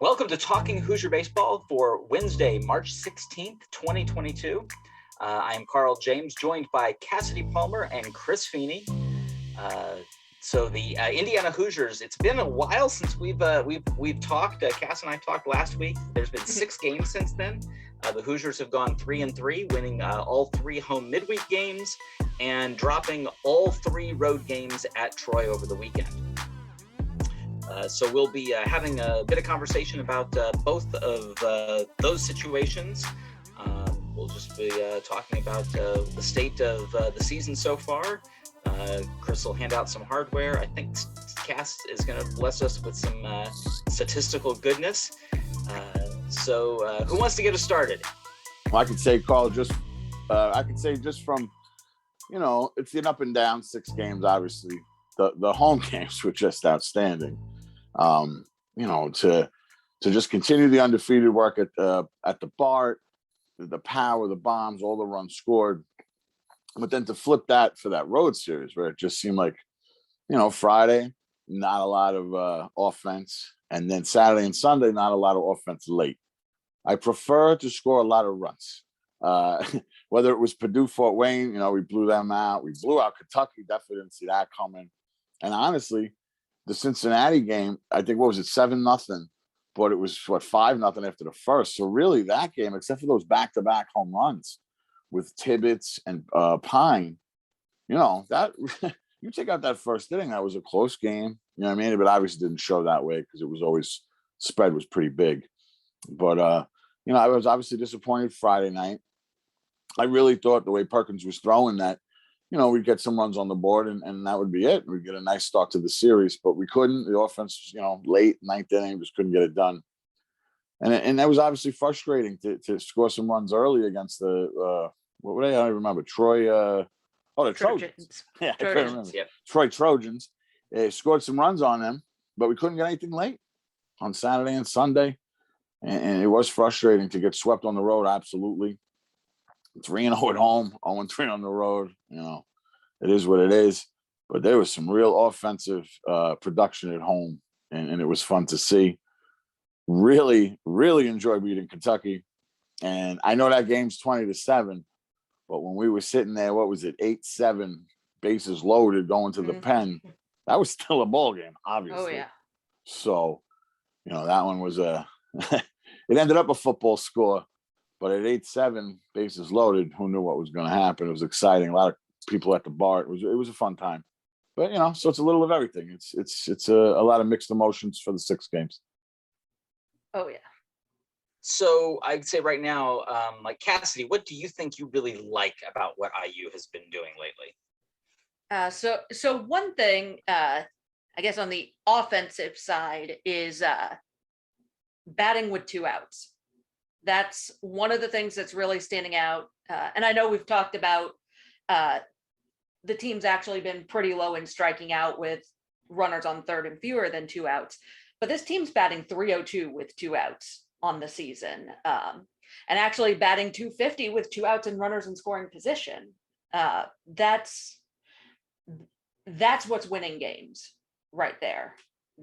Welcome to Talking Hoosier Baseball for Wednesday, March 16th, 2022. I am Carl James, joined by Cassidy Palmer and Chris Feeney. So the Indiana Hoosiers, it's been a while since we've talked. Cass and I talked last week. There's been 6 games since then. The Hoosiers have gone 3-3, winning all 3 home midweek games and dropping all 3 road games at Troy over the weekend. So we'll be having a bit of conversation about both of those situations. We'll just be talking about the state of the season so far. Chris will hand out some hardware. I think Cass is going to bless us with some statistical goodness. So who wants to get us started? Well, I could say, Carl, just from, it's an up and down 6 games, obviously. The home games were just outstanding. To just continue the undefeated work at the Bart, the power, the bombs, all the runs scored, but then to flip that for that road series where it just seemed like, Friday, not a lot of offense, and then Saturday and Sunday, not a lot of offense late. I prefer to score a lot of runs. Whether it was Purdue, Fort Wayne, we blew them out. We blew out Kentucky. Definitely didn't see that coming. And honestly, the Cincinnati game, I think, 7-0, but it was 5-0 after the first. So really that game, except for those back-to-back home runs with Tibbetts and Pine, that you take out that first inning, that was a close game. You know what I mean? But obviously didn't show that way because it was always spread was pretty big. But I was obviously disappointed Friday night. I really thought the way Perkins was throwing that, we'd get some runs on the board and that would be it. We'd get a nice start to the series, but we couldn't. The offense, late 9th inning, just couldn't get it done. And that was obviously frustrating to score some runs early against the, what were they? I don't even remember. Troy, the Trojans. Yeah, I couldn't remember. Yep. Troy Trojans. They scored some runs on them, but we couldn't get anything late on Saturday and Sunday. And it was frustrating to get swept on the road, absolutely. 3-0 at home, 0-3 on the road. It is what it is. But there was some real offensive production at home, and it was fun to see. Really, really enjoyed beating Kentucky. And I know that game's 20-7, but when we were sitting there, 8-7, bases loaded, going to the pen, that was still a ball game, obviously. Oh, yeah. So, that one was it ended up a football score. But at 8-7, bases loaded, who knew what was going to happen? It was exciting. A lot of people at the bar. It was a fun time. But so it's a little of everything. It's a lot of mixed emotions for the 6 games. Oh yeah. So I'd say right now, like Cassidy, what do you think you really like about what IU has been doing lately? So one thing, I guess on the offensive side is batting with 2 outs. That's one of the things that's really standing out. And I know we've talked about the team's actually been pretty low in striking out with runners on third and fewer than 2 outs. But this team's batting .302 with 2 outs on the season. And actually batting .250 with 2 outs and runners in scoring position. That's what's winning games right there.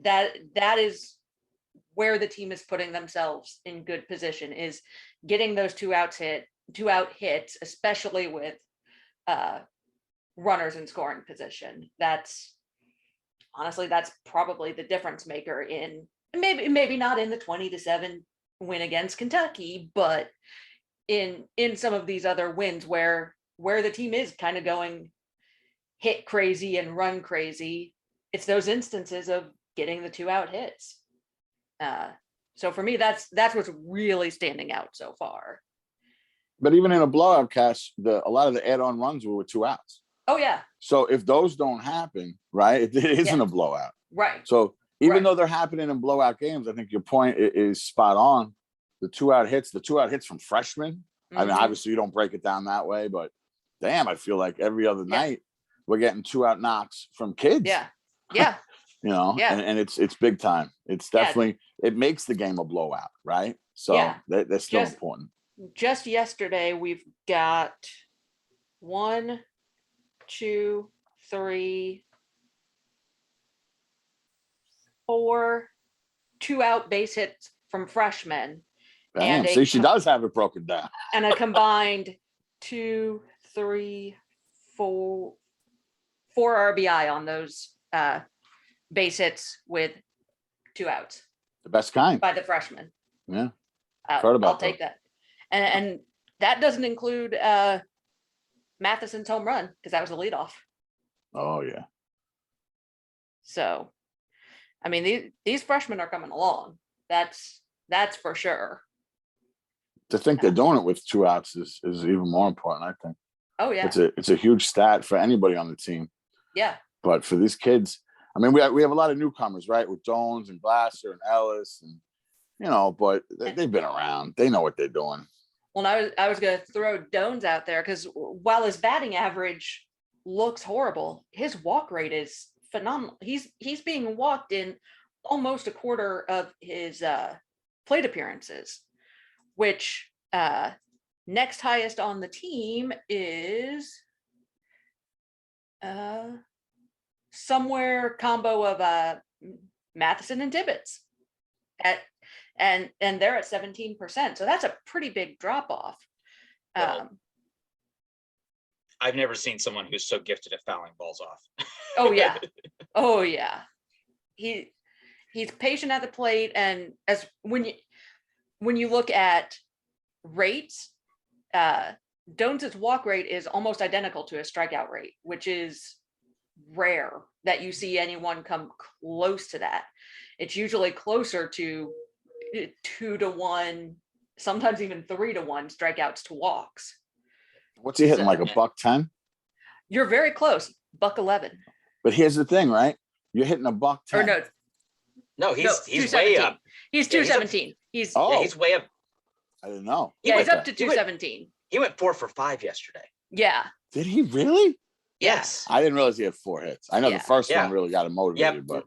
That is where the team is putting themselves in good position, is getting those 2 out hits, especially with runners in scoring position. That's probably the difference maker in maybe not in the 20-7 win against Kentucky, but in some of these other wins where the team is kind of going hit crazy and run crazy. It's those instances of getting the 2 out hits. So for me, that's what's really standing out so far. But even in a blowout, Cash, a lot of the add-on runs were with 2 outs. Oh yeah. So if those don't happen, right, it isn't a blowout. Right. So even though they're happening in blowout games, I think your point is spot on. The 2 out hits from freshmen. I mean, obviously you don't break it down that way, but damn, I feel like every other night we're getting 2 out knocks from kids. Yeah. Yeah. And it's big time. It's definitely, it makes the game a blowout, right? So that's still important. Just yesterday, we've got 1, 2, 3, 4, 2 out base hits from freshmen. Damn, see, she does have it broken down. And a combined 2, 3, 4 RBI on those base hits with 2 outs. The best kind. By the freshman. Yeah. I'll take that. And that doesn't include Matheson's home run, because that was a leadoff. Oh yeah. So, I mean, these freshmen are coming along. That's for sure. To think they're doing it with 2 outs is even more important, I think. Oh yeah. It's a huge stat for anybody on the team. Yeah. But for these kids, I mean, we have a lot of newcomers, right? With Jones and Glasser and Ellis, and but they've been around. They know what they're doing. Well, I was going to throw Dones out there, because while his batting average looks horrible, his walk rate is phenomenal. He's being walked in almost a quarter of his plate appearances, which next highest on the team is somewhere combo of Matheson and Tibbetts and they're at 17%. So that's a pretty big drop off. Well, I've never seen someone who's so gifted at fouling balls off. Oh yeah. Oh yeah. He's patient at the plate, and as when you look at rates, Dones's walk rate is almost identical to his strikeout rate, which is rare that you see anyone come close to that. It's usually closer to 2 to 1, sometimes even 3 to 1 strikeouts to walks. What's he hitting, like a $110? You're very close, $111. But here's the thing, right? You're hitting a $110. Or no, he's way up. He's 217. He's way up. I didn't know. Yeah, he's up to 217. He went 4 for 5 yesterday. Yeah. Did he really? Yes. I didn't realize he had 4 hits. I know the first one really got him motivated, but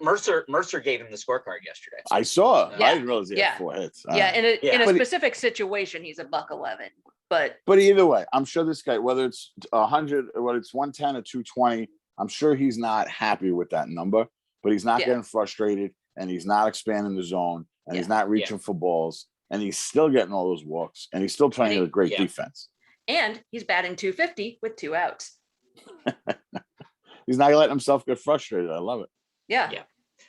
Mercer gave him the scorecard yesterday. I saw. I didn't realize he had 4 hits. In a specific situation, he's a $111. But either way, I'm sure this guy, whether it's 100, whether it's 110 or 220, I'm sure he's not happy with that number. But he's not getting frustrated, and he's not expanding the zone, and he's not reaching for balls, and he's still getting all those walks, and he's still playing a great defense. And he's batting .250 with 2 outs. He's not letting himself get frustrated. I love it. Yeah.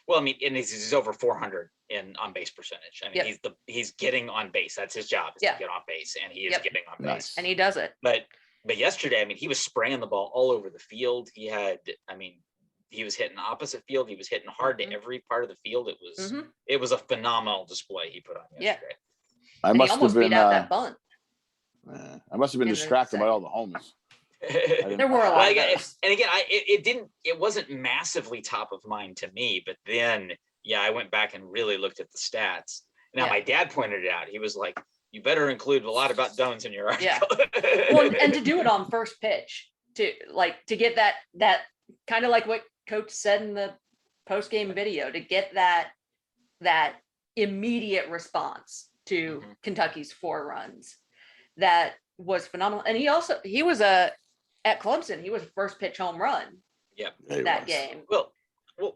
Well, I mean, and he's over 400 in on base percentage. I mean, he's getting on base. That's his job, is to get on base, and he is getting on base. Nice. And he does it. But yesterday, I mean, he was spraying the ball all over the field. He was hitting opposite field. He was hitting hard to every part of the field. It was a phenomenal display he put on yesterday. I must have been beat out that bunt. I must have been distracted by all the homers. There were a lot of those. And again, it wasn't massively top of mind to me, but then I went back and really looked at the stats. Now my dad pointed it out. He was like, you better include a lot about Dones in your article. Well, and to do it on first pitch, to get that kind of like what Coach said in the post-game video, to get that immediate response to Kentucky's 4 runs, that was phenomenal. And he was at Clemson, he was a first pitch home run. That game. Well,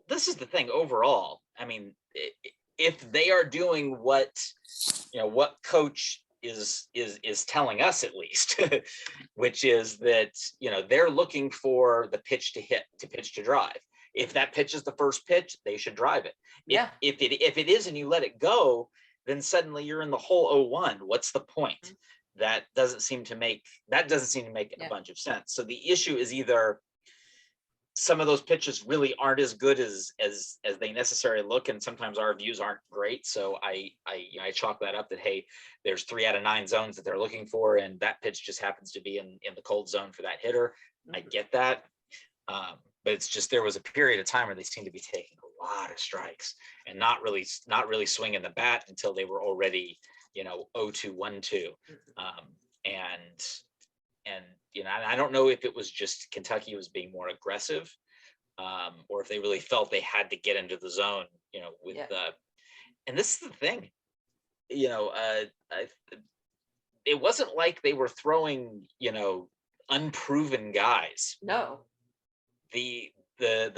this is the thing overall. I mean, if they are doing what Coach is telling us, at least, which is that they're looking for the pitch to hit, to pitch to drive. If that pitch is the first pitch, they should drive it. If it is and you let it go, then suddenly you're in the whole 0-1. What's the point? That doesn't seem to make a bunch of sense. So the issue is either some of those pitches really aren't as good as they necessarily look, and sometimes our views aren't great. So I chalk that up that, hey, there's 3 out of 9 zones that they're looking for, and that pitch just happens to be in the cold zone for that hitter. I get that, but it's just there was a period of time where they seemed to be taking a lot of strikes and not really swinging the bat until they were already 0-2, 1-2, and I don't know if it was just Kentucky was being more aggressive, or if they really felt they had to get into the zone, and this is the thing, it wasn't like they were throwing, unproven guys. No. The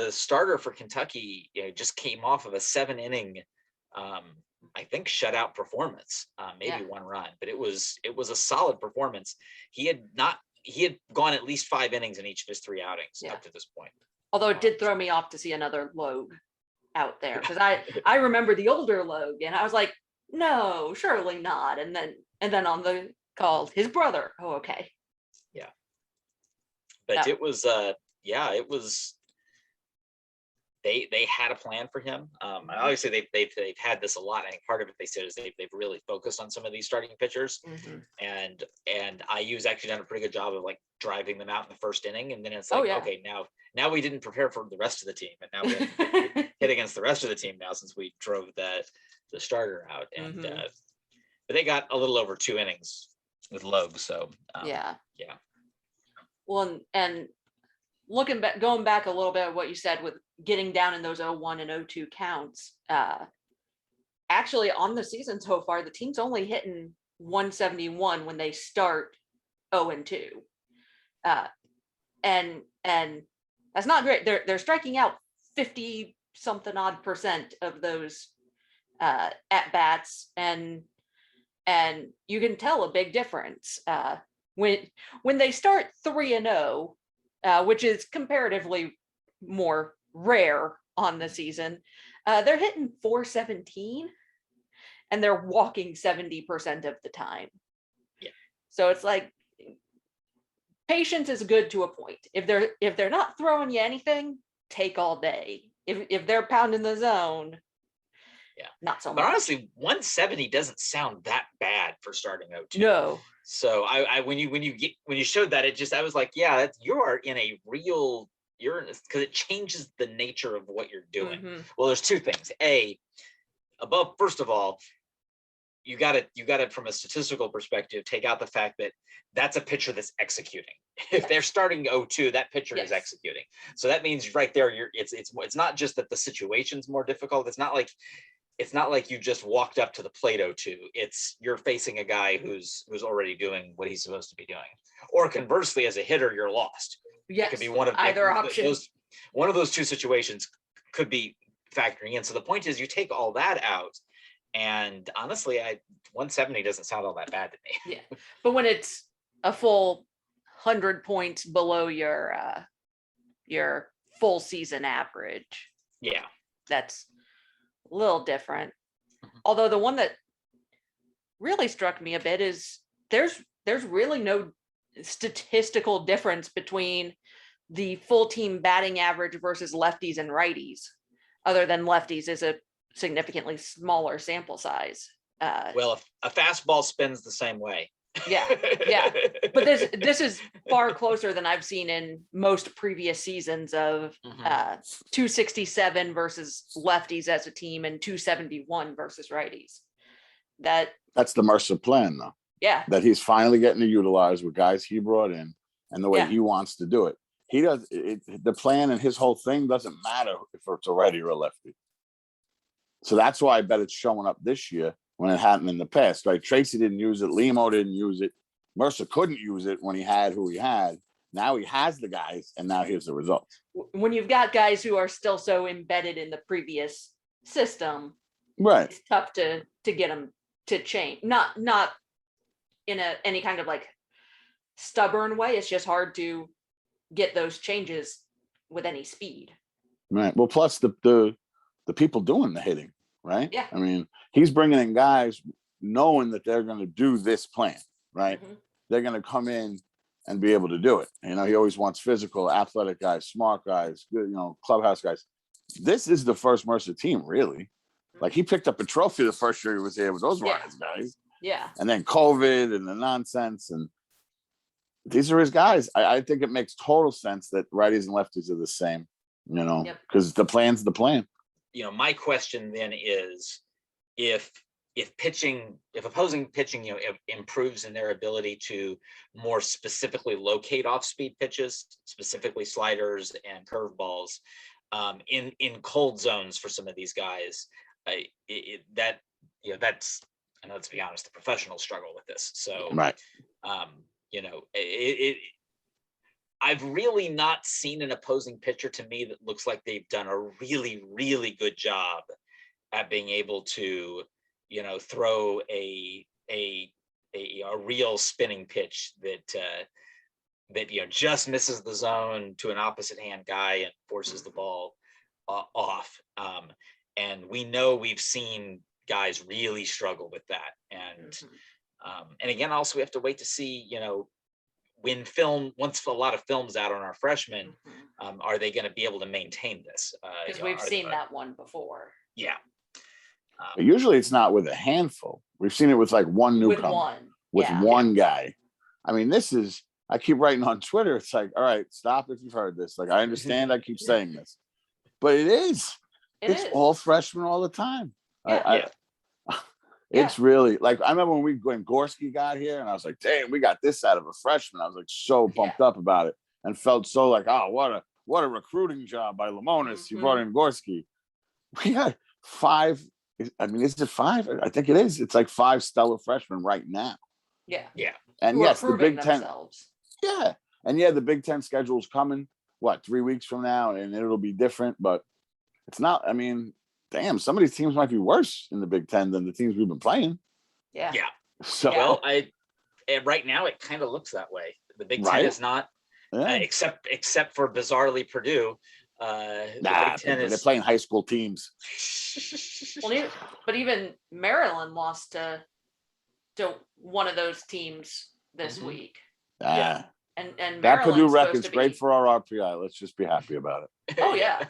starter for Kentucky, just came off of a 7-inning I think, shutout performance, maybe Yeah. one run, but it was a solid performance. He had gone at least 5 innings in each of his 3 outings Yeah. up to this point. Although it did throw me off to see another Logue out there, because I remember the older Logue, and I was like, no, surely not. And then on the call, his brother. Oh, okay. Yeah. But Yeah. it was it was they had a plan for him. Obviously they've had this a lot. I think part of it, they said, is they've really focused on some of these starting pitchers, and IU's actually done a pretty good job of like driving them out in the first inning, and then it's like, okay, now we didn't prepare for the rest of the team, and now we have to hit against the rest of the team now, since we drove the starter out, and but they got a little over 2 innings with Logue, so yeah. Yeah. Well, and looking back, going back a little bit of what you said with getting down in those 0-1 and 0-2 counts, actually on the season so far, the team's only hitting 171 when they start 0-2. And that's not great. They're striking out 50 something odd percent of those at bats, and you can tell a big difference when they start 3-0, which is comparatively more rare on the season. They're hitting 417, and they're walking 70% of the time. Yeah. So it's like, patience is good to a point. If they're not throwing you anything, take all day. If they're pounding the zone, not so much. But honestly, 170 doesn't sound that bad for starting 0-2. No. So when you showed that, I was like, yeah, you are in a real, because it changes the nature of what you're doing. Well, there's 2 things. First of all, you got to from a statistical perspective, take out the fact that that's a pitcher that's executing. If they're starting 0-2, that pitcher is executing. So that means right there, it's not just that the situation's more difficult. It's not like you just walked up to the plate 0-2. You're facing a guy who's already doing what he's supposed to be doing. Or conversely, as a hitter, you're lost. Yes, it could be one of either option. One of those 2 situations could be factoring in. So the point is, you take all that out, and honestly, 170 doesn't sound all that bad to me. Yeah, but when it's a full 100 points below your full season average, that's a little different. Although the one that really struck me a bit is there's really no statistical difference between the full team batting average versus lefties and righties, other than lefties is a significantly smaller sample size. Well, a fastball spins the same way. Yeah. But this is far closer than I've seen in most previous seasons of 267 versus lefties as a team and 271 versus righties. That's the Mercer plan, though. Yeah. That he's finally getting to utilize with guys he brought in and the way he wants to do it. He does the plan, and his whole thing doesn't matter if it's a righty or a lefty. So that's why I bet it's showing up this year when it hadn't in the past. Right? Tracy didn't use it. Limo didn't use it. Mercer couldn't use it when he had who he had. Now he has the guys, and now here's the results. When you've got guys who are still so embedded in the previous system, right? It's tough to get them to change. Not in any kind of like stubborn way. It's just hard to get those changes with any speed. Right. Well, plus the people doing the hitting, right? Yeah. I mean, he's bringing in guys knowing that they're going to do this plan, right? They're going to come in and be able to do it. You know, he always wants physical, athletic guys, smart guys, good, clubhouse guys. This is the first Mercer team, really. Like, he picked up a trophy the first year he was here with those Rise guys. Yeah. And then COVID and the nonsense, and these are his guys. I think it makes total sense that righties and lefties are the same, because the plan's the plan. My question then is, if opposing pitching, improves in their ability to more specifically locate off-speed pitches, specifically sliders and curveballs, in cold zones for some of these guys, that's, and let's be honest, the professionals struggle with this. So, right. I've really not seen an opposing pitcher to me that looks like they've done a really, really good job at being able to throw a real spinning pitch that just misses the zone to an opposite hand guy and forces the ball off. And we know we've seen guys really struggle with that. And again, also we have to wait to see, once a lot of film's out on our freshmen, are they going to be able to maintain this? Because we've seen that one before. Yeah. Usually it's not with a handful. We've seen it with like one newcomer, with one guy. I mean, I keep writing on Twitter. It's like, all right, stop if you've heard this. Like, I understand I keep saying this, but it's all freshmen all the time. Yeah. It's really like, I remember when Gorski got here and I was like, damn, we got this out of a freshman. I was like so pumped up about it and felt so like, oh, what a recruiting job by Lamonis. He brought in Gorski. We got 5. I mean, is it 5? I think it is. It's like 5 stellar freshmen right now. Yeah. And who yes, the Big themselves. 10. Yeah. And the Big 10 schedule is coming, 3 weeks from now, and it'll be different, but it's not. I mean, damn, some of these teams might be worse in the Big 10 than the teams we've been playing. Yeah. So right now it kind of looks that way. The Big 10 is not, except for bizarrely Purdue. Big 10 they're playing high school teams. Well, but even Maryland lost to one of those teams this week. And that Purdue record's great for our RPI. Let's just be happy about it. Oh yeah.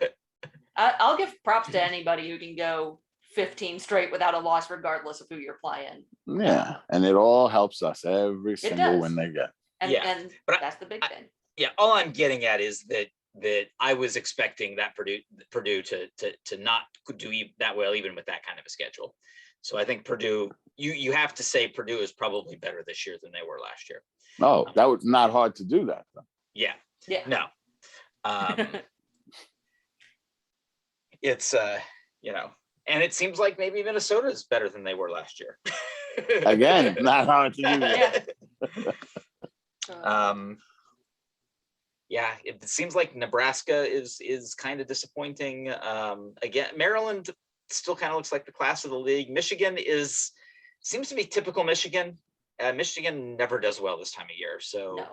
I'll give props to anybody who can go 15 straight without a loss, regardless of who you're playing. Yeah, and it all helps us every single win they get. And that's the big thing. Yeah, all I'm getting at is that I was expecting that Purdue to not do that well even with that kind of a schedule. So I think Purdue, you have to say Purdue is probably better this year than they were last year. Oh, that was not hard to do that though. Yeah. No. It's and it seems like maybe Minnesota is better than they were last year. Again, not hard to do that. It seems like Nebraska is kind of disappointing. Again, Maryland still kind of looks like the class of the league. Michigan seems to be typical Michigan. Michigan never does well this time of year, so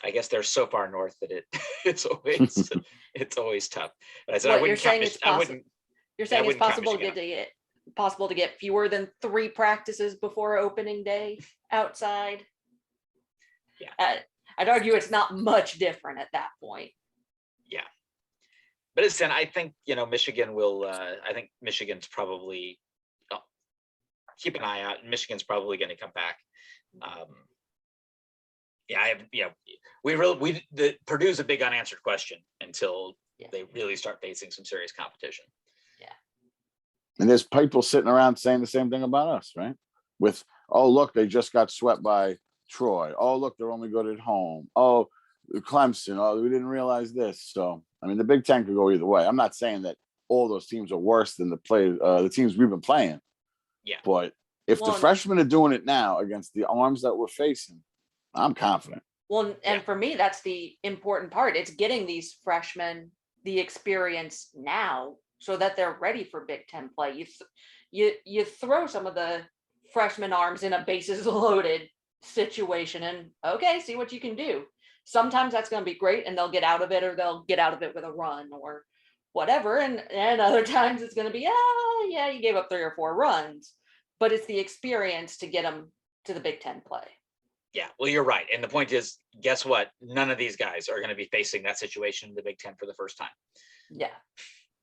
I guess they're so far north that it's always tough. But I said you're saying it's possible to get fewer than 3 practices before opening day outside. Yeah. I'd argue it's not much different at that point. Yeah. But I think, Michigan will, I think Michigan's probably, keep an eye out. Michigan's probably going to come back. Purdue's a big unanswered question until they really start facing some serious competition. Yeah. And there's people sitting around saying the same thing about us, right? With, oh, look, they just got swept by Troy. Oh, look, they're only good at home. Oh, Clemson. Oh, we didn't realize this. So, I mean, the Big 10 could go either way. I'm not saying that all those teams are worse than the teams we've been playing. Yeah. But if the freshmen are doing it now against the arms that we're facing, I'm confident. Well, and for me, that's the important part. It's getting these freshmen the experience now so that they're ready for Big 10 play. You throw some of the freshman arms in a bases loaded situation and okay, see what you can do. Sometimes that's going to be great and they'll get out of it, or they'll get out of it with a run or whatever. And other times it's going to be, you gave up 3 or 4 runs, but it's the experience to get them to the Big 10 play. Yeah, well, you're right. And the point is, guess what? None of these guys are going to be facing that situation in the Big 10 for the first time. Yeah.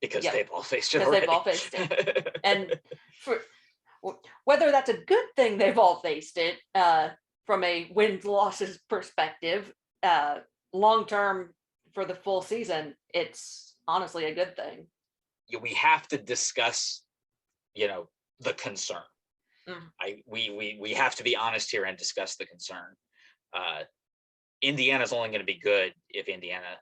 Because they've all faced it already. They've all faced it. And for whether that's a good thing they've all faced it, from a wins-losses perspective, long-term for the full season, it's honestly a good thing. We have to discuss, the concern. We have to be honest here and discuss the concern. Indiana's only going to be good if Indiana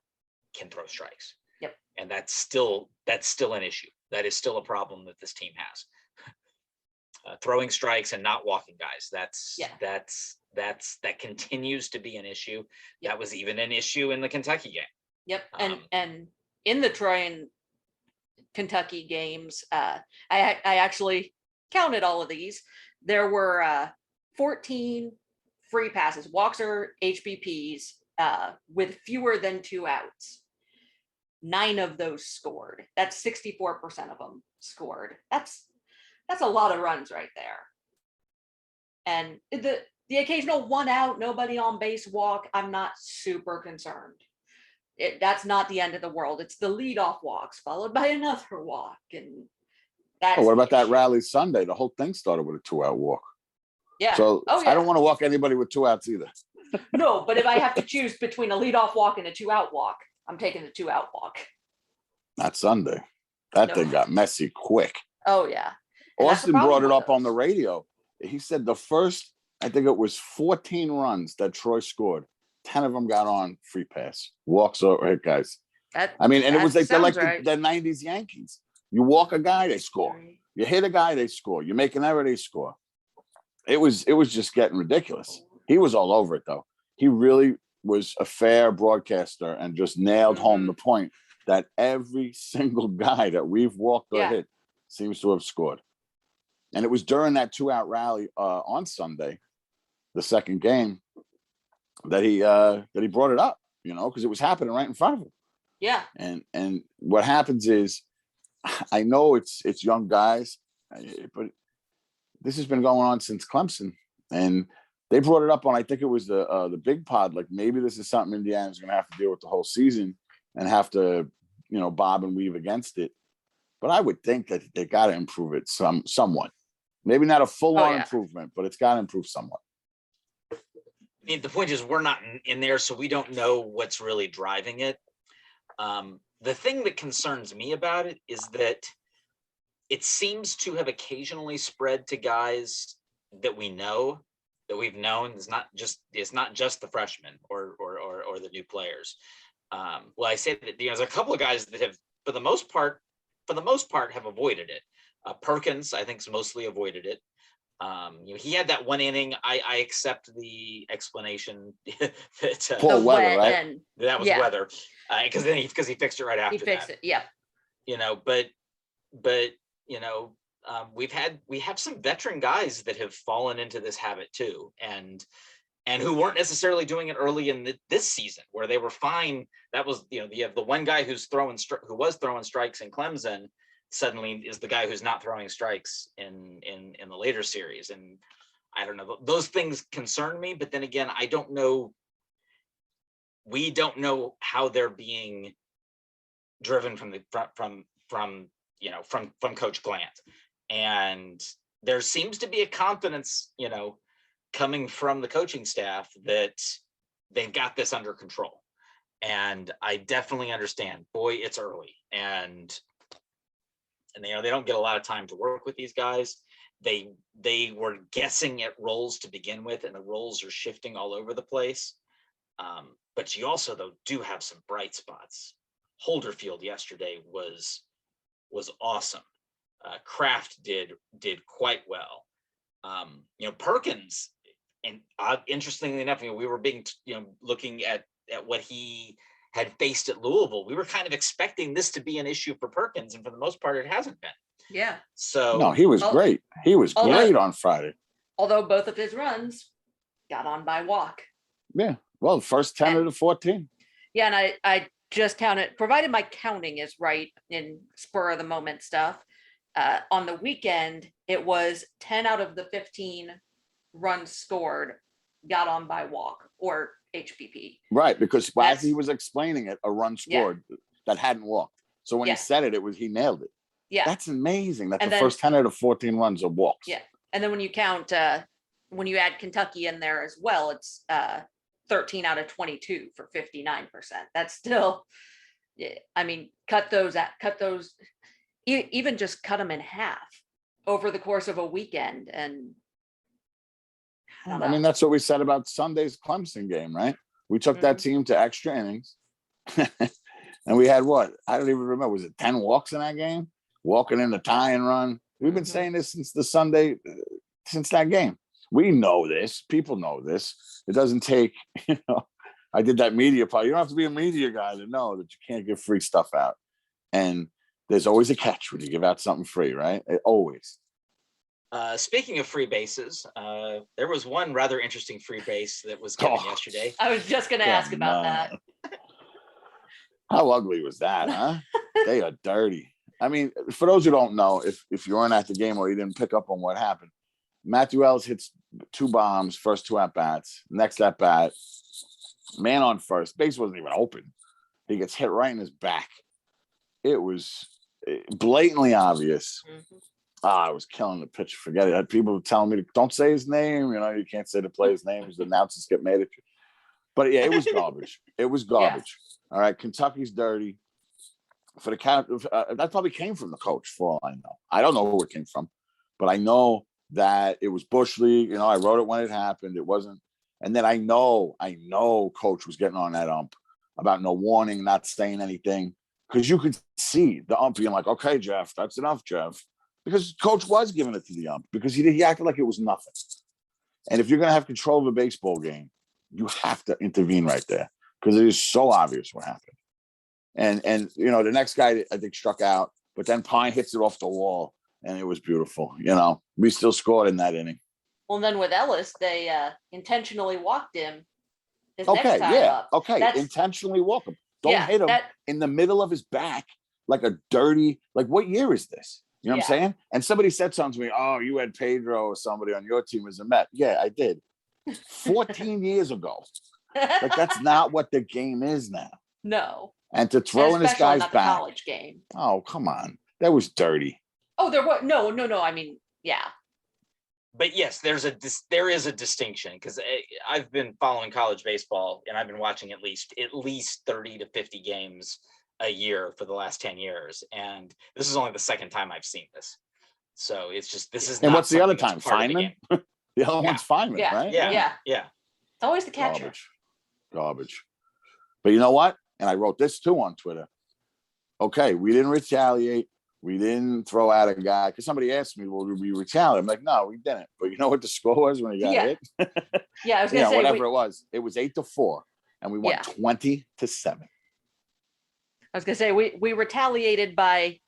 can throw strikes. Yep. And that's still an issue. That is still a problem that this team has. Throwing strikes and not walking guys. That continues to be an issue. Yep. That was even an issue in the Kentucky game. Yep. And in the Troy and Kentucky games. I actually counted all of these. There were 14 free passes, walks or HBPs, with fewer than 2 outs. 9 of those scored. That's 64% of them scored. That's a lot of runs right there. And the occasional 1 out, nobody on base walk, I'm not super concerned. That's not the end of the world. It's the leadoff walks followed by another walk, and that's. Oh, what about that rally Sunday? The whole thing started with a 2-out walk. Yeah. So oh, yeah. I don't want to walk anybody with 2 outs either. No, but if I have to choose between a leadoff walk and a 2-out walk, I'm taking the 2-out walk. Not Sunday. That thing got messy quick. Oh yeah. Austin brought it up on the radio. He said the first, I think it was 14 runs that Troy scored. 10 of them got on free pass, walks or hit guys. And it was like they're like the 90s Yankees. You walk a guy, they score. You hit a guy, they score. You make an error, they score. It was just getting ridiculous. He was all over it though. He really was a fair broadcaster and just nailed home the point that every single guy that we've walked or hit seems to have scored. And it was during that 2-out rally on Sunday, the second game, that he brought it up, because it was happening right in front of him. Yeah. And what happens is, I know it's young guys, but this has been going on since Clemson, and they brought it up on, I think it was the Big Pod, like maybe this is something Indiana's going to have to deal with the whole season and have to, bob and weave against it. But I would think that they got to improve it somewhat. Maybe not a full-on improvement, but it's got to improve somewhat. I mean, the point is we're not in there, so we don't know what's really driving it. The thing that concerns me about it is that it seems to have occasionally spread to guys that we know, that we've known. It's not just the freshmen or the new players. Well, I say that there's a couple of guys that have, for the most part, have avoided it. Perkins, I think, has mostly avoided it. He had that 1 inning. I accept the explanation that poor weather, right? That was weather, because he fixed it right after. He fixed it, yeah. But we have some veteran guys that have fallen into this habit too, and who weren't necessarily doing it early in this season, where they were fine. That was you have the one guy who was throwing strikes in Clemson. Suddenly is the guy who's not throwing strikes in the later series. And I don't know, those things concern me, but then again, I don't know. We don't know how they're being driven from Coach Glant. And there seems to be a confidence, coming from the coaching staff that they've got this under control. And I definitely understand, boy, it's early. And they don't get a lot of time to work with these guys. They were guessing at roles to begin with, and the roles are shifting all over the place. But you also, though, do have some bright spots. Holderfield yesterday was awesome. Kraft did quite well. Perkins, and interestingly enough, we were looking at what he had faced at Louisville. We were kind of expecting this to be an issue for Perkins, and for the most part, it hasn't been. Yeah. So no, he was great. He was great on Friday. Although both of his runs got on by walk. Yeah. Well, the first 10 of the 14. Yeah, and I just counted, provided my counting is right in spur of the moment stuff. On the weekend, it was 10 out of the 15 runs scored got on by walk or HPP. Right, because as he was explaining it, a run scored that hadn't walked. So when he said it, he nailed it. Yeah. That's amazing that the first 10 out of 14 runs are walks. Yeah. And then when you count, when you add Kentucky in there as well, it's 13 out of 22 for 59%. That's still, cut those, even just cut them in half over the course of a weekend. And that's what we said about Sunday's Clemson game, right? We took that team to extra innings. And we had what? I don't even remember. Was it 10 walks in that game? Walking in the tie and run. We've been saying this since the Sunday, since that game. We know this. People know this. It doesn't take, I did that media part. You don't have to be a media guy to know that you can't give free stuff out. And there's always a catch when you give out something free, right? Always. Speaking of free bases, there was one rather interesting free base that was given yesterday. I was just going to ask about that. How ugly was that, huh? They are dirty. I mean, for those who don't know, if you weren't at the game or you didn't pick up on what happened, Matthew Ellis hits 2 bombs, first 2 at-bats. Next at-bat, man on first. Base wasn't even open. He gets hit right in his back. It was blatantly obvious. Mm-hmm. I was killing the pitcher. Forget it. I had people telling me, don't say his name. You can't say the player's name because the announcers get mad at you. But yeah, it was garbage. It was garbage. Yeah. All right. Kentucky's dirty. For the count, that probably came from the coach, for all I know. I don't know who it came from, but I know that it was Bush League. I wrote it when it happened. It wasn't. And then I know coach was getting on that ump about no warning, not saying anything. Because you could see the ump being like, okay, Jeff, that's enough, Jeff. Because coach was giving it to the ump because he acted like it was nothing. And if you're going to have control of a baseball game, you have to intervene right there because it is so obvious what happened. And the next guy I think struck out, but then Pine hits it off the wall and it was beautiful. We still scored in that inning. Well, then with Ellis, they intentionally walked him his next time up. Okay, intentionally walk him. Don't hit him in the middle of his back like a dirty, like what year is this? You know what I'm saying? And somebody said something to me, oh, you had Pedro or somebody on your team as a Met. Yeah, I did. 14 years ago. Like that's not what the game is now. No. And to throw in this guy's back. College game. Oh, come on. That was dirty. Oh, there was no. I mean, yeah. But yes, there is a distinction because I've been following college baseball and I've been watching at least 30 to 50 games a year for the last 10 years. And this is only the second time I've seen this. So it's just, this is. And what's the other time? Feynman? The other one's Feynman, right? Yeah. It's always the catcher. Garbage. But you know what? And I wrote this too on Twitter. Okay, we didn't retaliate. We didn't throw out a guy because somebody asked me, well, did we retaliate? I'm like, no, we didn't. But you know what the score was when he got hit? Yeah, I was going to say. Whatever it was 8-4. And we won 20-7. I was going to say, we retaliated by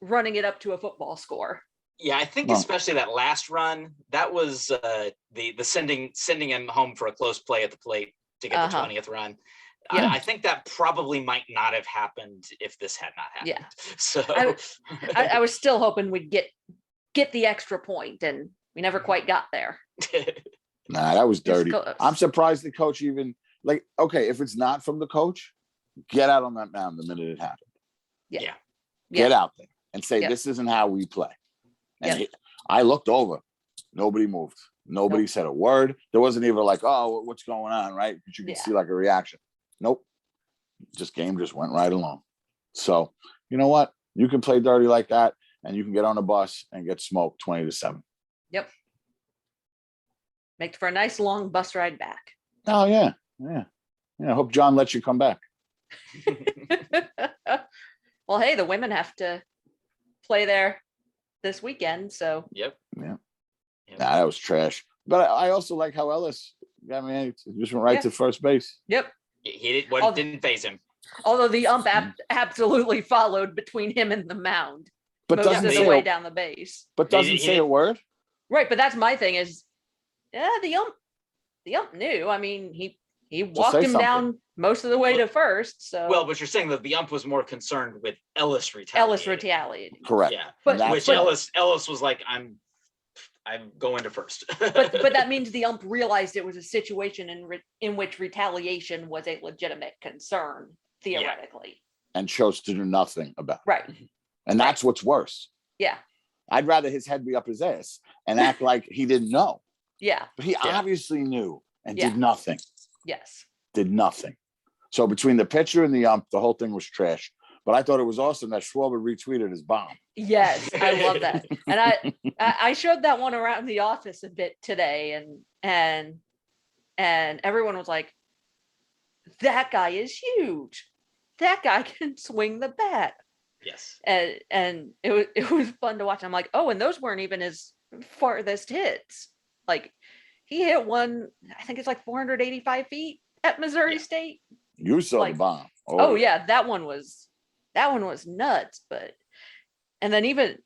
running it up to a football score. Yeah, I think especially that last run, that was the sending him home for a close play at the plate to get the 20th run. Yeah. I think that probably might not have happened if this had not happened. Yeah. So I was still hoping we'd get the extra point, and we never quite got there. Nah, that was dirty. I'm surprised the coach even okay, if it's not from the coach, get out on that mound the minute it happened. Yeah. Get out there and say, this isn't how we play. And I looked over. Nobody moved. Nobody said a word. There wasn't even like, oh, what's going on, right? But you could see like a reaction. Nope. Game just went right along. So, you know what? You can play dirty like that, and you can get on a bus and get smoked 20-7. Yep. Make for a nice long bus ride back. Oh, yeah. I hope John lets you come back. Well, hey, the women have to play there this weekend, so. Yep. Yeah. Nah, that was trash. But I also like how Ellis, just went right to first base. Yep. He didn't phase him. Although the ump absolutely followed between him and the mound, but most of the way down the base. But doesn't say a word. Right, but that's my thing is, the ump knew. I mean, he walked him down most of the way to first. So but you're saying that the ump was more concerned with Ellis retaliating. Correct. Yeah, but Ellis was like, I'm going to first. but that means the ump realized it was a situation in which retaliation was a legitimate concern, theoretically. And chose to do nothing about it. Right. And that's what's worse. Yeah. I'd rather his head be up his ass and act like he didn't know. Yeah. But he obviously knew and did nothing. Yes. Did nothing. So between the pitcher and the ump, the whole thing was trash. But I thought it was awesome that Schwarber retweeted his bomb. Yes, I love that. And I showed that one around the office a bit today, and everyone was like, that guy is huge. That guy can swing the bat. Yes. And it was fun to watch. I'm like, oh, and those weren't even his farthest hits. Like he hit one, I think it's like 485 feet at Missouri State. You saw the bomb. Oh yeah, that one was that one was nuts. And then even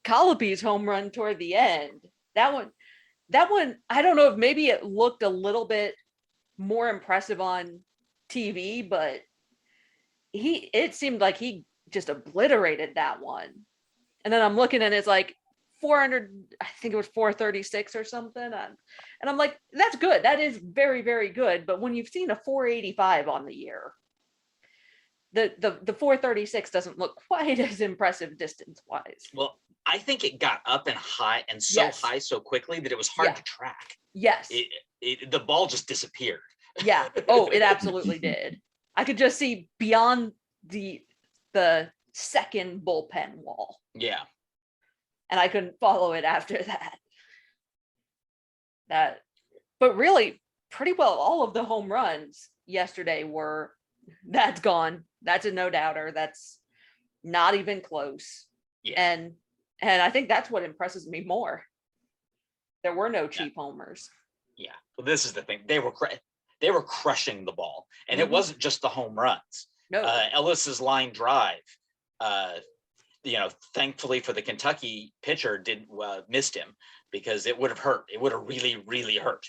Colopy's home run toward the end, that one, I don't know if maybe it looked a little bit more impressive on TV, but it seemed like he just obliterated that one. And then I'm looking and it's like 400, I think it was 436 or something. And I'm like, that's good. That is very, very good. But when you've seen a 485 on the year, the 436 doesn't look quite as impressive distance wise. Well, I think it got up and high and so high so quickly that it was hard to track. Yes. The ball just disappeared. Yeah. Oh, it absolutely did. I could just see beyond the second bullpen wall. Yeah. And I couldn't follow it after that. But really, pretty well all of the home runs yesterday were, that's gone. That's a no doubter. That's not even close. Yeah. And I think that's what impresses me more. There were no cheap homers. Yeah. Well, this is the thing. They were crushing the ball, and it wasn't just the home runs. No. Ellis's line drive, thankfully for the Kentucky pitcher, missed him, because it would have hurt. It would have really, really hurt.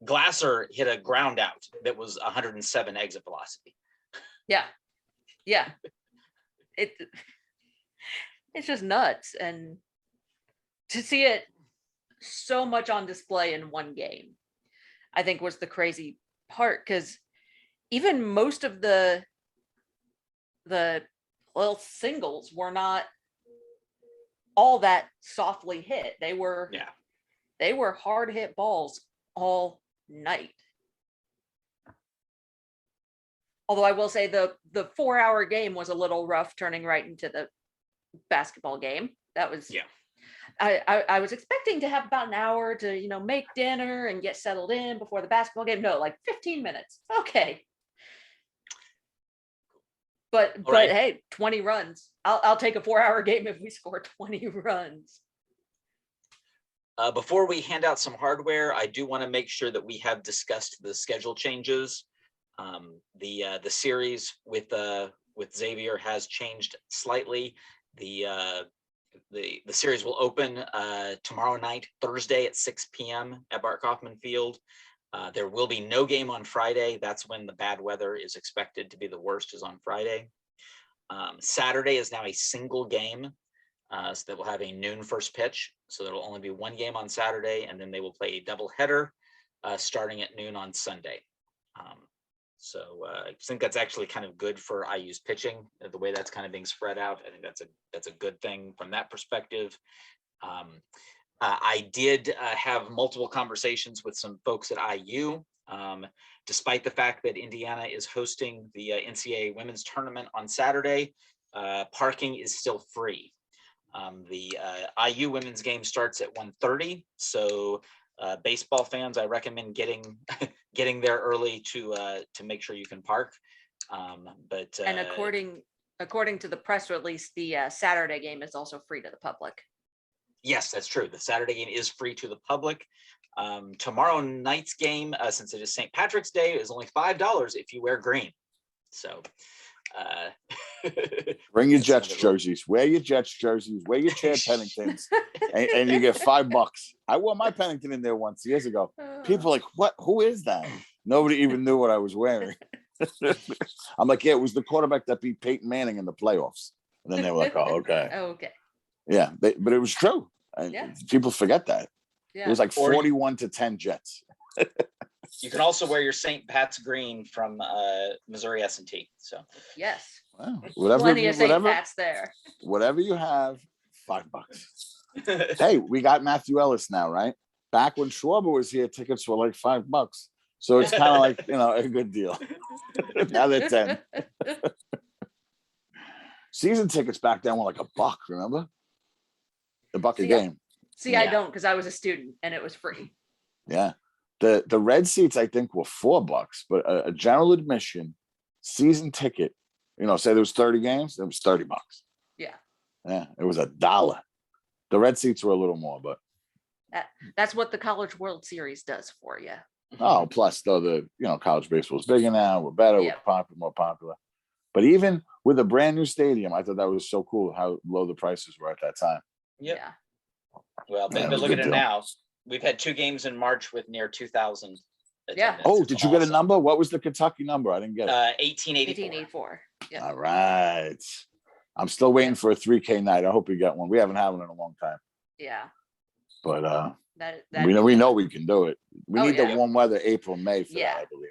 Glasser hit a ground out that was 107 exit velocity. Yeah. It's just nuts, and to see it so much on display in one game, I think was the crazy part, because even most of the little singles were not all that softly hit. They were hard hit balls all night. Although I will say the 4-hour game was a little rough, turning right into the basketball game. That was I was expecting to have about an hour to make dinner and get settled in before the basketball game. No, like 15 minutes. Okay. But hey, 20 runs. I'll take a 4-hour game if we score 20 runs. Before we hand out some hardware, I do want to make sure that we have discussed the schedule changes. The series with Xavier has changed slightly. The series will open tomorrow night, Thursday at 6 p.m. at Bart Kaufman Field. There will be no game on Friday. That's when the bad weather is expected to be the worst, is on Friday. Saturday is now a single game, so that will have a noon first pitch. So there will only be one game on Saturday, and then they will play a doubleheader starting at noon on Sunday. So I think that's actually kind of good for IU's pitching, the way that's kind of being spread out. I think that's a good thing from that perspective. I did have multiple conversations with some folks at IU, despite the fact that Indiana is hosting the NCAA women's tournament on Saturday. Parking is still free. The IU women's game starts at 1:30, so baseball fans, I recommend getting there early to make sure you can park. But and according to the press release, the Saturday game is also free to the public. Yes, that's true. The Saturday game is free to the public. Tomorrow night's game, since it is St. Patrick's Day, is only $5 if you wear green. So bring your Jets jerseys, wear your Jets jerseys, wear your Chad Penningtons, and you get $5. I wore my Pennington in there once years ago. People are like, what? Who is that? Nobody even knew what I was wearing. I'm like, yeah, it was the quarterback that beat Peyton Manning in the playoffs. And then they were like, oh, okay. Okay. Yeah, but it was true. People forget that. Yeah. It was like 41-10 Jets. You can also wear your St. Pat's green from Missouri S&T. So yes, wow. Plenty of St. Pat's there. Whatever you have, $5. Hey, we got Matthew Ellis now, right? Back when Schwarber was here, tickets were like $5. So it's kind of like, a good deal. Now they're 10. Season tickets back then were like $1, remember? $1 a game. See, I don't, because I was a student and it was free. Yeah. The red seats, I think, were $4, but a general admission season ticket, say there was 30 games, it was $30. Yeah. Yeah, it was $1. The red seats were a little more, but that's what the College World Series does for you. Oh, plus though college baseball is bigger now. We're better. We're popular, more popular. But even with a brand new stadium, I thought that was so cool how low the prices were at that time. Yep. Yeah. Well, Yeah, it but was a look at good it deal. now. We've had 2 games in March with near 2,000 Yeah. attendance. Oh, It's did you get a awesome. number? What was the Kentucky number? I didn't get it. 1884. 1884. Yeah. All right. I'm still waiting for a 3K night. I hope we get one. We haven't had one in a long time. Yeah. But That we know we can do it. We Oh, need the yeah. warm weather, April, May for Yeah. that, I believe.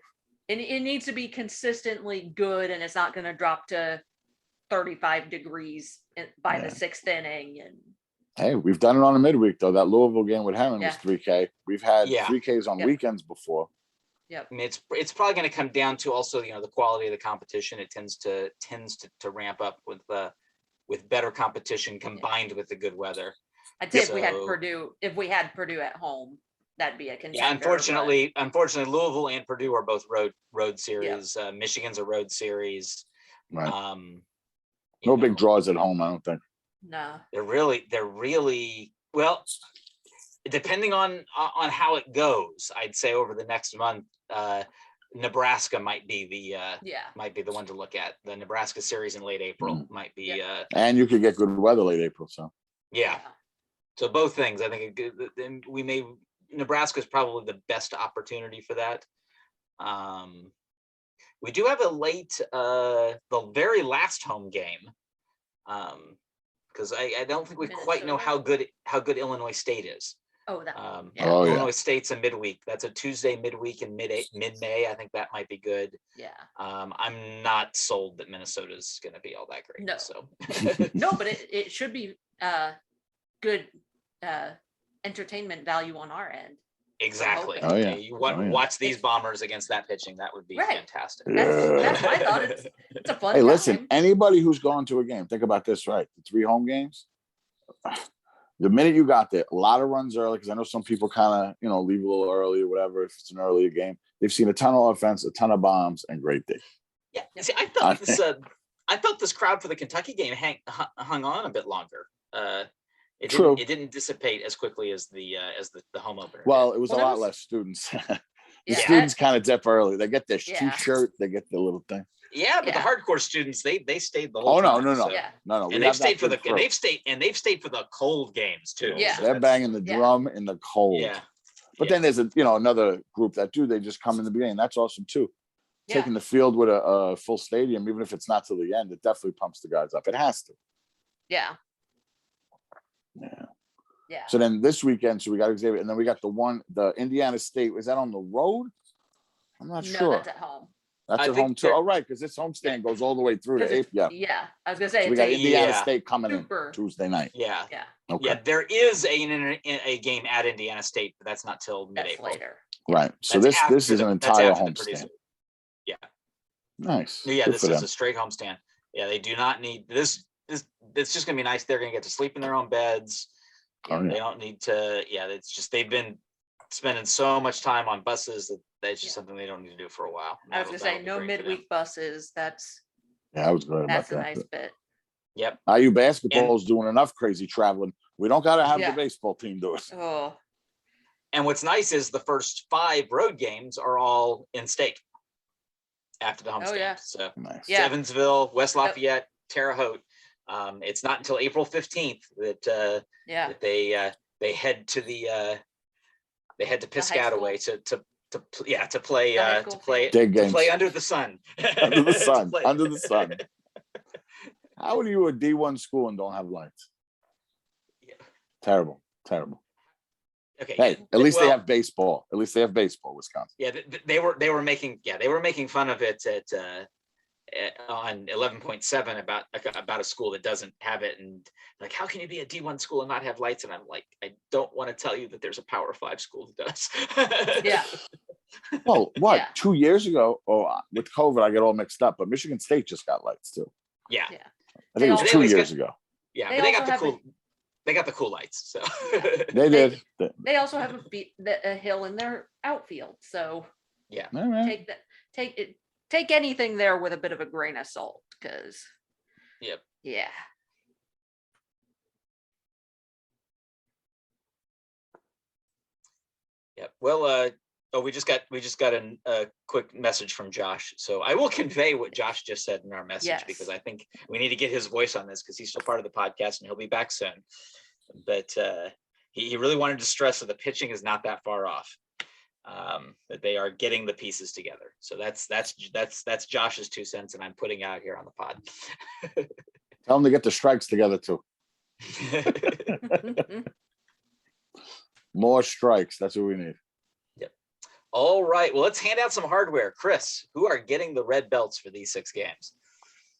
And it needs to be consistently good, and it's not going to drop to 35 degrees by the 6th inning. And hey, we've done it on a midweek though. That Louisville game with Heron was Yeah. 3K. We've had Yeah. 3Ks on Yep. weekends before. Yep. I mean, it's probably going to come down to also, the quality of the competition. It tends to ramp up with better competition combined with the good weather. I'd say if we had Purdue at home, that'd be a contender. Yeah, unfortunately, Louisville and Purdue are both road series. Michigan's a road series. Right. You No know, big draws at home, I don't think. No. They're really well. Depending on how it goes, I'd say over the next month, Nebraska might be the one to look at. The Nebraska series in late April might be. And you could get good weather late April, so. Yeah. So both things, I think Nebraska is probably the best opportunity for that. We do have a late, the very last home game, because I don't think we quite know how good Illinois State is. Oh, that. Illinois State's a midweek. That's a Tuesday midweek in mid-May. I think that might be good. Yeah. I'm not sold that Minnesota's going to be all that great. No. So No, but it should be good entertainment value on our end. exactly. Oh, yeah. You watch these Bombers against that pitching. That would be fantastic. That's my thought. It's a fun Hey, time. listen, anybody who's going to a game, think about this, right? The 3 home games. The minute you got there, a lot of runs early, because I know some people kind of, leave a little early or whatever if it's an earlier game. They've seen a ton of offense, a ton of bombs, and great day. Yeah. See, I felt this crowd for the Kentucky game hung on a bit longer. It didn't dissipate as quickly as the home opener. Well, it was a lot less students. The Yeah. students kind of dip early. They get their T-shirt, they get the little thing. Yeah, but the hardcore students, they stayed the whole time. Oh no. So. No. And they've stayed for the cold games too. Yeah. So they're banging the drum in the cold. Yeah. But then there's another group that they just come in the beginning. That's awesome too. Yeah. Taking the field with a full stadium, even if it's not till the end, it definitely pumps the guys up. It has to. Yeah. Yeah. Yeah. So then this weekend, we got Xavier, and then we got the Indiana State. Was that on the road? I'm not sure. No, that's at home. That's at home too. Oh, right, because this homestand goes all the way through to April. Yeah. Yeah, I was gonna say So we got Indiana State coming in Tuesday night. Yeah. Yeah. Okay. Yeah, there is a game at Indiana State, but that's not till mid-April. Later. Right. So this is an entire homestand. Yeah. Nice. Yeah, Good this for is them. a straight homestand. Yeah, they do not need this. It's just gonna be nice. They're gonna get to sleep in their own beds. Oh, yeah. They don't need to. Yeah, it's just they've been spending so much time on buses that's just something they don't need to do for a while. I was gonna say no midweek buses. That's I was glad about that's a that. nice bit. Yep. IU basketball is doing enough crazy traveling. We don't got to have the baseball team do it. Oh. And what's nice is the first 5 road games are all in state after the homestand. Oh, yeah. So Nice. Evansville, West Lafayette, Terre Haute. It's not until April 15th that they head to Piscataway to play under the sun. Under the sun. Under the sun. How are you a D1 school and don't have lights? Yeah. Terrible. Okay. Hey, at least they have baseball. At least they have baseball, Wisconsin. Yeah, they were making fun of it on 11.7 about a school that doesn't have it, and like, how can you be a D1 school and not have lights? And I'm like, I don't want to tell you that there's a Power 5 school that does. Yeah. Well, what? Yeah. 2 years ago? Oh, with COVID, I get all mixed up. But Michigan State just got lights too. Yeah. I think it was 2 years ago. Yeah, but they got the cool. They got the cool lights. So They did. They also have a hill in their outfield. So yeah, All right. take anything there with a bit of a grain of salt, because Yep. Yeah. Yep. Well, Oh, we just got a quick message from Josh. So I will convey what Josh just said in our message because I think we need to get his voice on this because he's still part of the podcast and he'll be back soon. But he really wanted to stress that the pitching is not that far off. That they are getting the pieces together. So that's Josh's 2 cents, and I'm putting out here on the pod. Tell them to get the strikes together too. More strikes. That's what we need. Yep. All right. Well, let's hand out some hardware. Chris, who are getting the red belts for these 6 games?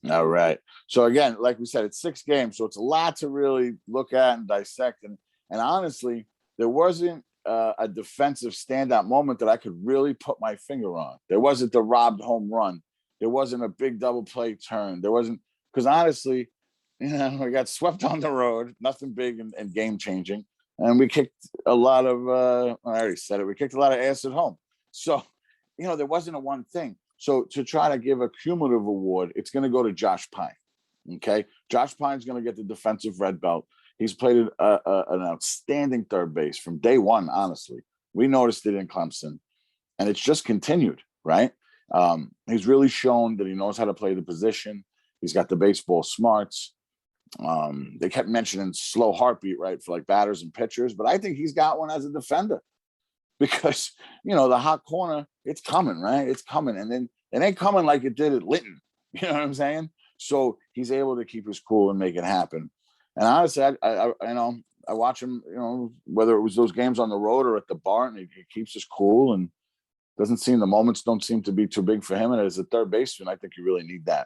All right. So again, like we said, it's 6 games, so it's a lot to really look at and dissect. And honestly, there wasn't a defensive standout moment that I could really put my finger on. There wasn't the robbed home run. There wasn't a big double play turn. There wasn't, because honestly, we got swept on the road, nothing big and game changing. And we kicked a lot of, I already said it, we kicked a lot of ass at home. So, there wasn't a one thing. So to try to give a cumulative award, it's going to go to Josh Pine. Okay. Josh Pine's going to get the defensive red belt. He's played an outstanding third base from day one, honestly. We noticed it in Clemson, and it's just continued, right? He's really shown that he knows how to play the position. He's got the baseball smarts. They kept mentioning slow heartbeat, right, for like batters and pitchers, but I think he's got one as a defender because, the hot corner, it's coming, right? It's coming, and then it ain't coming like it did at Linton. You know what I'm saying? So he's able to keep his cool and make it happen. And honestly, I watch him, whether it was those games on the road or at the bar, and he keeps his cool and the moments don't seem to be too big for him. And as a third baseman, I think you really need that.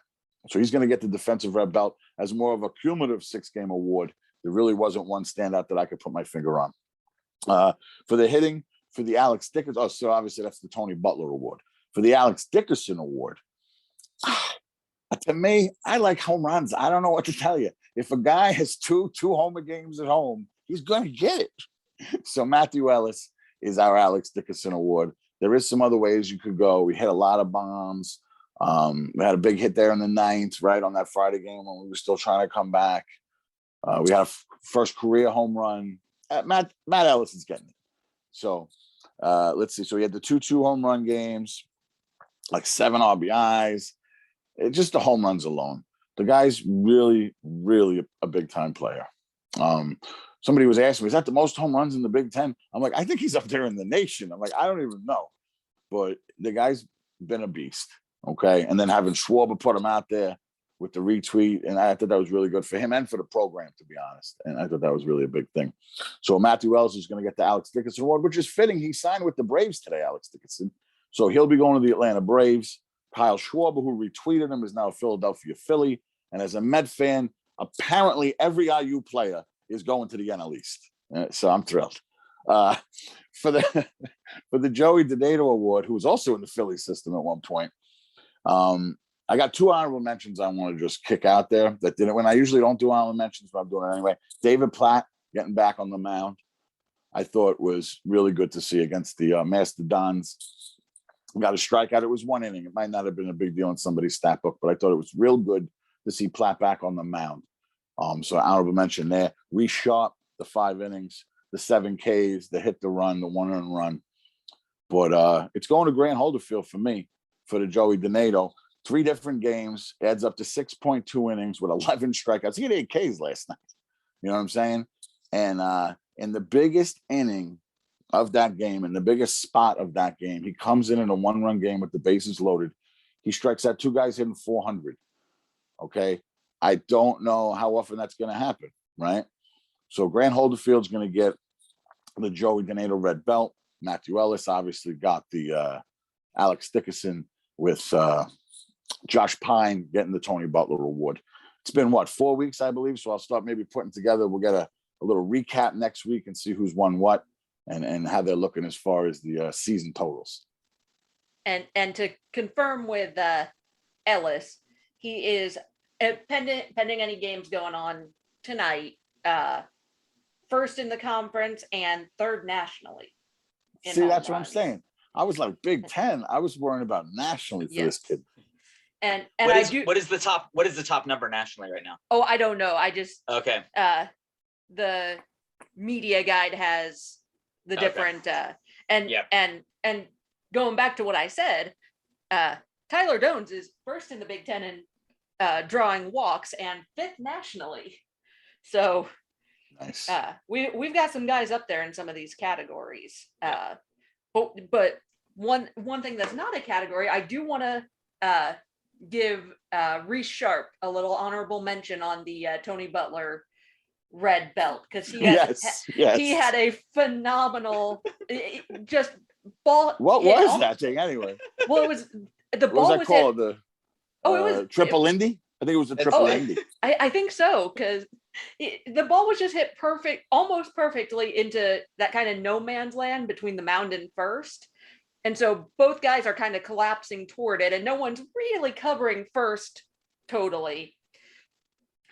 So he's going to get the defensive red belt as more of a cumulative 6-game award. There really wasn't one standout that I could put my finger on. For the hitting, for the Alex Dickerson, so obviously that's the Tony Butler Award. For the Alex Dickerson Award, to me, I like home runs. I don't know what to tell you. If a guy has two homer games at home, he's going to get it. So Matthew Ellis is our Alex Dickerson Award. There is some other ways you could go. We hit a lot of bombs. We had a big hit there in the 9th, right, on that Friday game when we were still trying to come back. We had a first career home run. Matt Ellis is getting it. So let's see. So we had the 2-2 home run games, like 7 RBIs. Just the home runs alone. The guy's really, really a big time player. Somebody was asking me, is that the most home runs in the Big Ten? I'm like, I think he's up there in the nation. I'm like, I don't even know. But the guy's been a beast. Okay. And then having Schwarber put him out there with the retweet. And I thought that was really good for him and for the program, to be honest. And I thought that was really a big thing. So Matthew Ellis is going to get the Alex Dickerson Award, which is fitting. He signed with the Braves today, Alex Dickerson. So he'll be going to the Atlanta Braves. Kyle Schwarber, who retweeted him, is now a Philadelphia Philly. And as a Met fan, apparently every IU player is going to the NL East. So I'm thrilled. For the Joey Donato Award, who was also in the Philly system at one point, I got 2 honorable mentions I want to just kick out there that didn't win. I usually don't do honorable mentions, but I'm doing it anyway. David Platt getting back on the mound, I thought was really good to see against the Mastodons. Got a strikeout. It was 1 inning. It might not have been a big deal in somebody's stat book, but I thought it was real good to see Platt back on the mound. So honorable mention there. Reese Sharp, the 5 innings, the 7 Ks, the hit, the run, the 1 earned run. But it's going to Grant Holderfield for me, for the Joey Donato. 3 different games, adds up to 6.2 innings with 11 strikeouts. He had 8 Ks last night. You know what I'm saying? And in the biggest inning of that game, in the biggest spot of that game, he comes in a 1-run game with the bases loaded. He strikes out 2 guys hitting 400. Okay. I don't know how often that's going to happen, right? So Grant Holderfield's going to get the Joey Donato red belt. Matthew Ellis obviously got the Alex Dickerson with Josh Pine getting the Tony Butler Award. It's been 4 weeks, I believe. So I'll start maybe putting together. We'll get a little recap next week and see who's won what and how they're looking as far as the season totals. And to confirm with Ellis, he is pending any games going on tonight, first in the conference and 3rd nationally. See, that's what I'm saying. I was like Big Ten. I was worrying about nationally for this kid. And what is the top number nationally right now? Oh, I don't know. I just okay. The media guide has the different and going back to what I said, Tyler Dones is first in the Big Ten in drawing walks and fifth nationally. So Nice. we've got some guys up there in some of these categories. But one thing that's not a category, I do want to give Reese Sharp a little honorable mention on the Tony Butler red belt, because he had a phenomenal just ball. What was that thing anyway? Well, it was the What ball was that was called? hit. It was triple Indy. I think it was a triple Indy. I think so, because the ball was just hit almost perfectly into that kind of no man's land between the mound and first. And so both guys are kind of collapsing toward it, and no one's really covering first totally.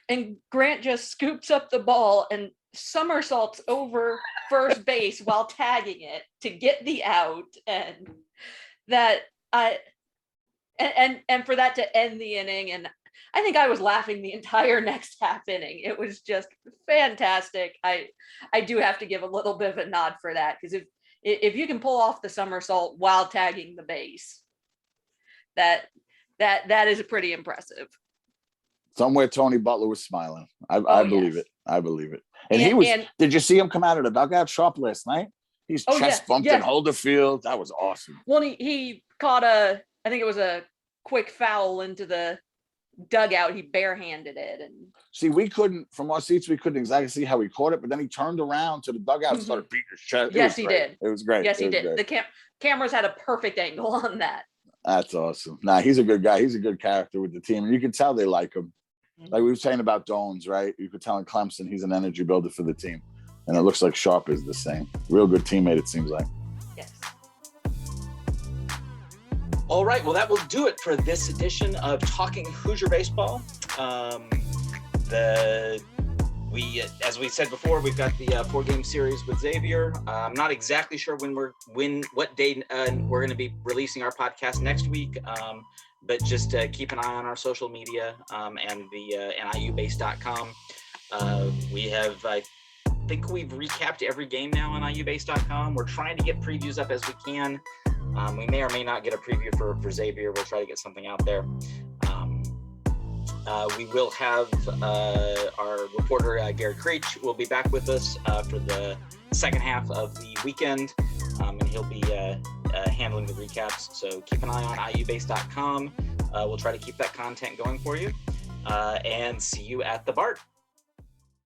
And Grant just scoops up the ball and somersaults over first base while tagging it to get the out. And and for that to end the inning. And I think I was laughing the entire next half inning. It was just fantastic. I do have to give a little bit of a nod for that, because if you can pull off the somersault while tagging the base, that is pretty impressive. Somewhere Tony Butler was smiling. I believe it. I believe it. And did you see him come out of the dugout Sharp last night? He's chest bumped and hold the field. That was awesome. Well, he caught I think it was a quick foul into the dugout. He barehanded it. And see, we couldn't, from our seats, we couldn't exactly see how he caught it, but then he turned around to the dugout and started beating his chest. Yes, he did. It was great. Yes, he did. The cameras had a perfect angle on that. That's awesome. Nah, he's a good guy. He's a good character with the team. And you can tell they like him. Like we were saying about Dones, right? You could tell in Clemson, he's an energy builder for the team. And it looks like Sharp is the same. Real good teammate, it seems like. Yes. All right. Well, that will do it for this edition of Talking Hoosier Baseball. As we said before, we've got the 4-game series with Xavier. I'm not exactly sure what day we're going to be releasing our podcast next week. But just keep an eye on our social media and the IUBase.com. I think we've recapped every game now on IUBase.com. We're trying to get previews up as we can. We may or may not get a preview for Xavier. We'll try to get something out there. We will have our reporter, Gary Creech, will be back with us for the second half of the weekend, and he'll be handling the recaps. So keep an eye on IUBase.com. We'll try to keep that content going for you, and see you at the BART.